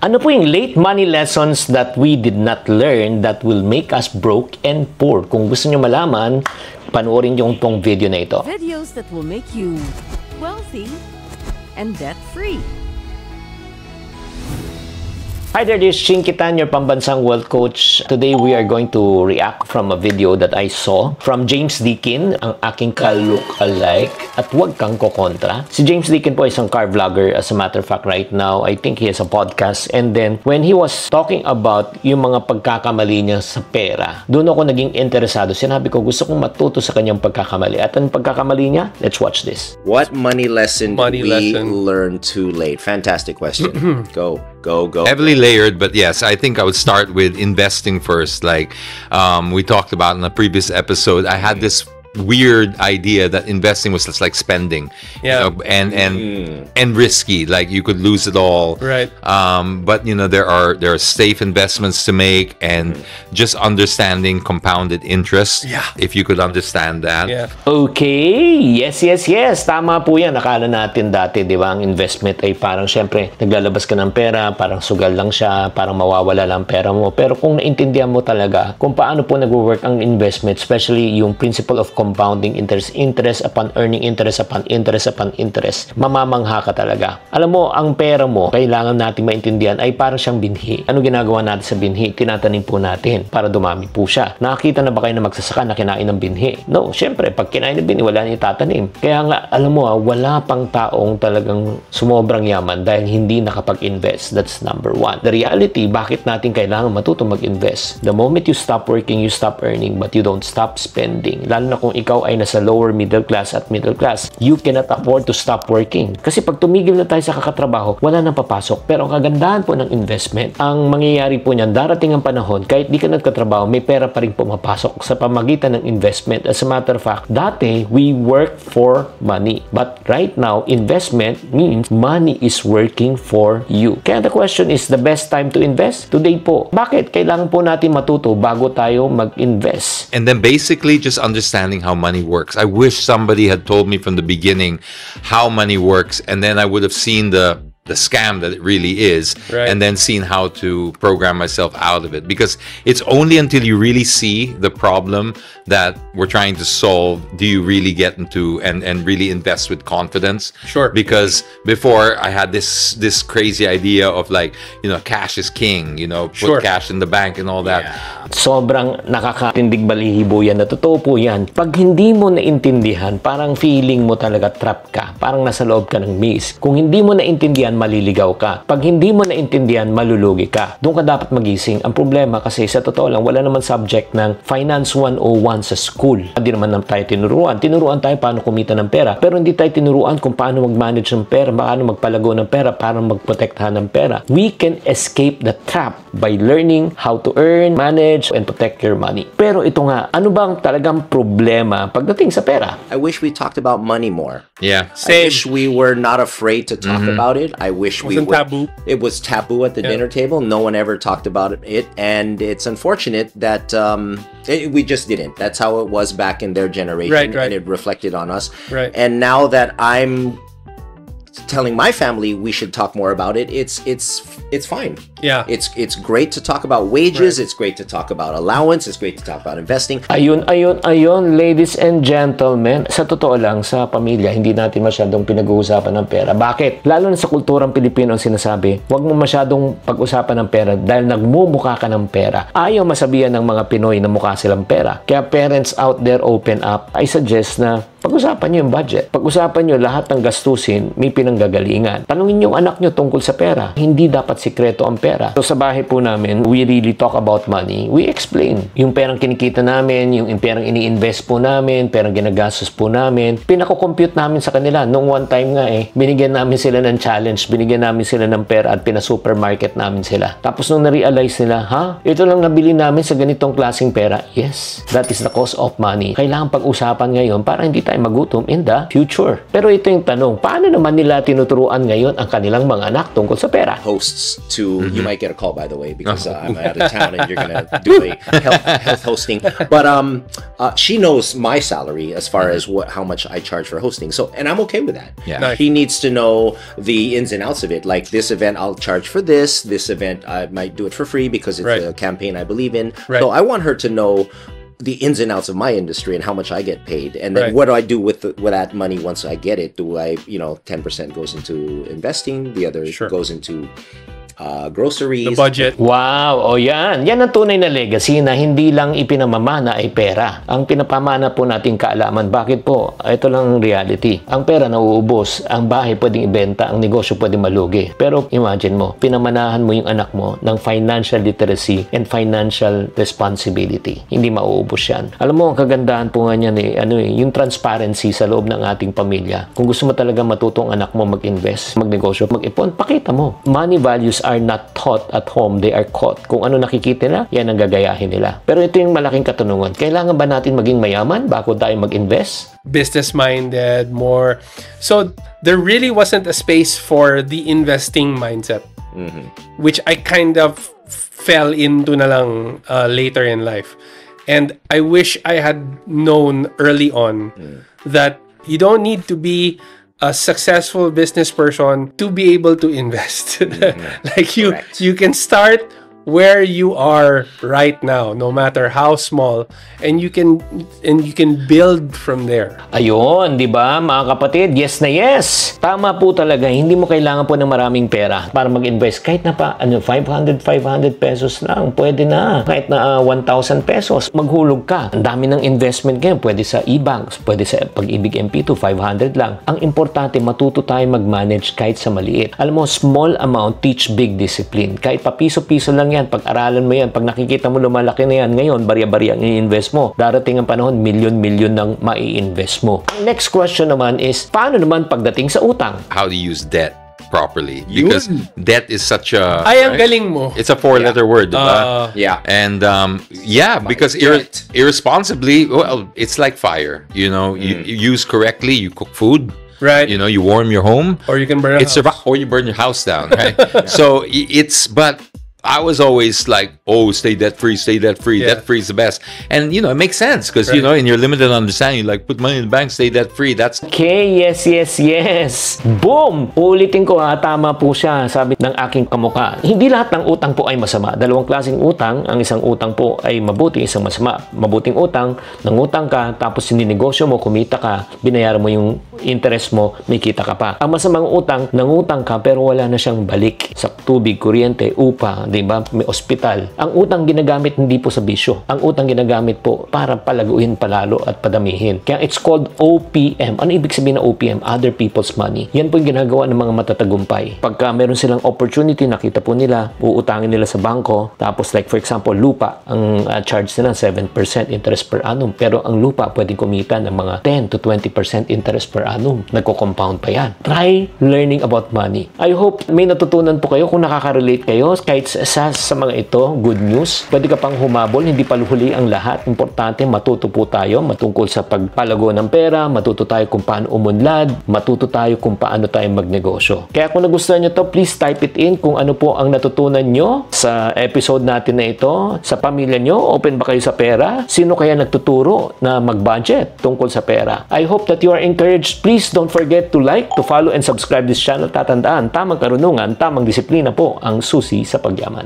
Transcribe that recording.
Ano po yung late money lessons that we did not learn that will make us broke and poor? Kung gusto nyo malaman, panoorin yung tong video na ito. Videos that will make you wealthy and debt-free. Hi there, this is Chinkitan, your pambansang wealth coach. Today, we are going to react from a video that I saw from James Deakin, ang aking ka-look-alike, at huwag kang kokontra. Si James Deakin po ay isang car vlogger. As a matter of fact, right now, I think he has a podcast. And then, when he was talking about yung mga pagkakamali niya sa pera, doon ako naging interesado. Sinabi ko, gusto kong matuto sa kanyang pagkakamali. At ang pagkakamali niya, let's watch this. What money lesson did we learn too late? Fantastic question. Go. Heavily layered, but yes, I think I would start with investing first. Like we talked about in a previous episode, I had this weird idea that investing was just like spending, you know, and risky, like you could lose it all, right? But you know, there are safe investments to make, and just understanding compounded interest, if you could understand that. Okay, yes, tama po yan. Akala natin dati, di ba, ang investment ay parang syempre naglalabas ka ng pera, parang sugal lang siya, parang mawawala lang pera mo. Pero kung naintindihan mo talaga kung paano po nagwo-work ang investment, especially yung principle of compounding interest, interest upon earning, interest upon interest upon interest, mamamangha ka talaga. Alam mo, ang pera mo, kailangan natin maintindihan, ay parang siyang binhi. Ano ginagawa natin sa binhi? Tinatanim po natin para dumami po siya. Nakakita na ba kayo na magsasaka na kinain ng binhi? No, syempre, pag kinain ng binhi, wala na itatanim. Kaya nga, alam mo, wala pang taong talagang sumobrang yaman dahil hindi nakapag-invest. That's number one. The reality, bakit natin kailangan matuto mag-invest? The moment you stop working, you stop earning, but you don't stop spending. Lalo na kung ikaw ay nasa lower middle class at middle class, you cannot afford to stop working. Kasi pag tumigil na tayo sa kakatrabaho, wala nang papasok. Pero ang kagandahan po ng investment, ang mangyayari po niyan, darating ang panahon, kahit di ka nagkatrabaho, may pera pa rin pumapasok sa pamagitan ng investment. As a matter of fact, dati, we work for money. But right now, investment means money is working for you. Kaya the question is, the best time to invest? Today po. Bakit? Kailangan po natin matuto bago tayo mag-invest. And then basically just understanding how money works. I wish somebody had told me from the beginning how money works, and then I would have seen the scam that it really is, and then seen how to program myself out of it. Because it's only until you really see the problem that we're trying to solve do you really get into and really invest with confidence. Sure. Because before I had this crazy idea of like, you know, cash is king, you know, put cash in the bank and all that. Sobrang nakakatindig balihibo yan. Na totoo po yan. Pag hindi mo naintindihan, parang feeling mo talaga trap ka. Parang nasa loob ka ng maze. Kung hindi mo naintindihan, maliligaw ka. Pag hindi mo naintindihan, malulugi ka. Doon ka dapat magising. Ang problema kasi sa totoo lang, wala naman subject ng Finance 101 sa school. Hindi naman tayo tinuruan. Tinuruan tayo paano kumita ng pera. Pero hindi tayo tinuruan kung paano mag-manage ng pera, paano magpalago ng pera, paano magprotektahan ng pera. We can escape the trap by learning how to earn, manage, and protect your money. Pero ito nga, ano bang talagang problema pagdating sa pera? I wish we talked about money more. Yeah. I wish we were not afraid to talk about it. I wish we were. Taboo. It was taboo at the dinner table. No one ever talked about it. And it's unfortunate that we just didn't. That's how it was back in their generation. And it reflected on us. And now that I'm telling my family we should talk more about it, it's fine. It's great to talk about wages. It's great to talk about allowance. It's great to talk about investing. Ayun, ladies and gentlemen. Sa totoo lang, sa pamilya, hindi natin masyadong pinag-uusapan ng pera. Bakit? Lalo na sa kulturang Pilipino ang sinasabi, huwag mo masyadong pag-usapan ng pera dahil nagmumukha ka ng pera. Ayaw masabihan ng mga Pinoy na mukha silang pera. Kaya parents out there, open up. I suggest na pag-usapan nyo yung budget. Pag-usapan nyo lahat ng gastusin, may pinanggagalingan. Tanungin yung anak nyo tungkol sa pera. Hindi dapat sikreto ang pera. So sa bahay po namin, we really talk about money. We explain. Yung perang kinikita namin, yung perang ini-invest po namin, perang ginagastos po namin, pinako-compute namin sa kanila. Nung one time nga binigyan namin sila ng challenge, binigyan namin sila ng pera at pinasupermarket namin sila. Tapos nung na-realize nila, ito lang nabili namin sa ganitong klaseng pera. Yes, that is the cost of money. Kailangan pag-usapan ngayon para hindi tayo magutom in the future. Pero ito yung tanong, paano naman nila tinuturuan ngayon ang kanilang mga anak tungkol sa pera? Hosts to You might get a call, by the way, because I'm out of town and you're gonna do a health hosting. But she knows my salary as far as how much I charge for hosting. So, and I'm okay with that. Yeah. Nice. He needs to know the ins and outs of it. Like this event, I'll charge for this. This event, I might do it for free because it's a campaign I believe in. So I want her to know the ins and outs of my industry and how much I get paid, and then what do I do with that money once I get it? Do I, 10% goes into investing, the other goes into groceries, the budget. Wow, o yan. Yan ang tunay na legacy na hindi lang ipinamamana ay pera. Ang pinapamana po nating kaalaman. Bakit po? Ito lang ang reality. Ang pera nauubos, ang bahay pwedeng ibenta, ang negosyo pwedeng malugi. Pero imagine mo, pinamanahan mo yung anak mo ng financial literacy and financial responsibility. Hindi mauubos yan. Alam mo, ang kagandahan po nga niyan yung transparency sa loob ng ating pamilya. Kung gusto mo talaga matutong anak mo mag-invest, magnegosyo, mag-ipon, pakita mo. Money values are not taught at home, they are caught. Kung ano nakikita nila, yan ang gagayahin nila. Pero ito yung malaking katanungan. Kailangan ba natin maging mayaman bago tayo mag-invest? Business-minded, more. So, there really wasn't a space for the investing mindset, which I kind of fell into na lang later in life. And I wish I had known early on that you don't need to be a successful business person to be able to invest. Like you can start where you are right now, no matter how small, and you can build from there. Ayun, di ba mga kapatid? Yes na yes. Tama po talaga. Hindi mo kailangan po ng maraming pera para mag-invest. Kahit na 500 pesos lang, pwede na. Kahit na 1,000 pesos, maghulog ka. Ang dami ng investment ngayon. Pwede sa e-banks, pwede sa Pag-ibig MP2, 500 lang. Ang importante, matuto tayo mag-manage kahit sa maliit. Alam mo, small amount teach big discipline. Kahit pa piso-piso lang yan, pag-aralan mo yan, pag nakikita mo lumalaki na yan, ngayon, barya-barya ang i-invest mo. Darating ang panahon, milyon-milyon nang mai-invest mo. Ang next question naman is, paano naman pagdating sa utang? How to use debt properly, because debt is such a ang galing mo. It's a 4-letter word, diba? And because irresponsibly, well, it's like fire. You use correctly, you cook food. Right. You warm your home, or you can burn or you burn your house down, right? So but I was always like, stay debt free, debt free is the best. And it makes sense because in your limited understanding, like put money in the bank, stay debt free. That's okay. Yes. Boom! Ulitin ko tama po siya, sabi ng aking kamukha. Hindi lahat ng utang po ay masama. Dalawang klaseng utang. Ang isang utang po ay mabuti, isang masama. Mabuting utang, nangutang ka, tapos sininegosyo mo, kumita ka, binayaran mo yung interest mo, may kita ka pa. Ang masamang utang, nangutang ka pero wala na siyang balik sa tubig, kuryente, upa, diba? May ospital. Ang utang ginagamit hindi po sa bisyo. Ang utang ginagamit po para palaguin palalo at padamihin. Kaya it's called OPM. Ano ibig sabihin ng OPM? Other people's money. Yan po yung ginagawa ng mga matatagumpay. Pagka meron silang opportunity, nakita po nila, uutangin nila sa bangko. Tapos like for example, lupa. Ang charge nila 7% interest per annum. Pero ang lupa pwedeng kumita ng mga 10 to 20% interest per annum. Nagko-compound pa yan. Try learning about money. I hope may natutunan po kayo kung nakaka-relate kayo kahit sa mga ito, good news. Pwede ka pang humabol, hindi pa huli ang lahat. Importante, matuto po tayo matungkol sa pagpalago ng pera, matuto tayo kung paano umunlad, matuto tayo kung paano tayo magnegosyo. Kaya kung nagustuhan nyo to, please type it in kung ano po ang natutunan nyo sa episode natin na ito. Sa pamilya nyo, open ba kayo sa pera? Sino kaya nagtuturo na mag-budget tungkol sa pera? I hope that you are encouraged. Please don't forget to like, to follow, and subscribe this channel. Tatandaan, tamang karunungan, tamang disiplina po ang susi sa pagyaman.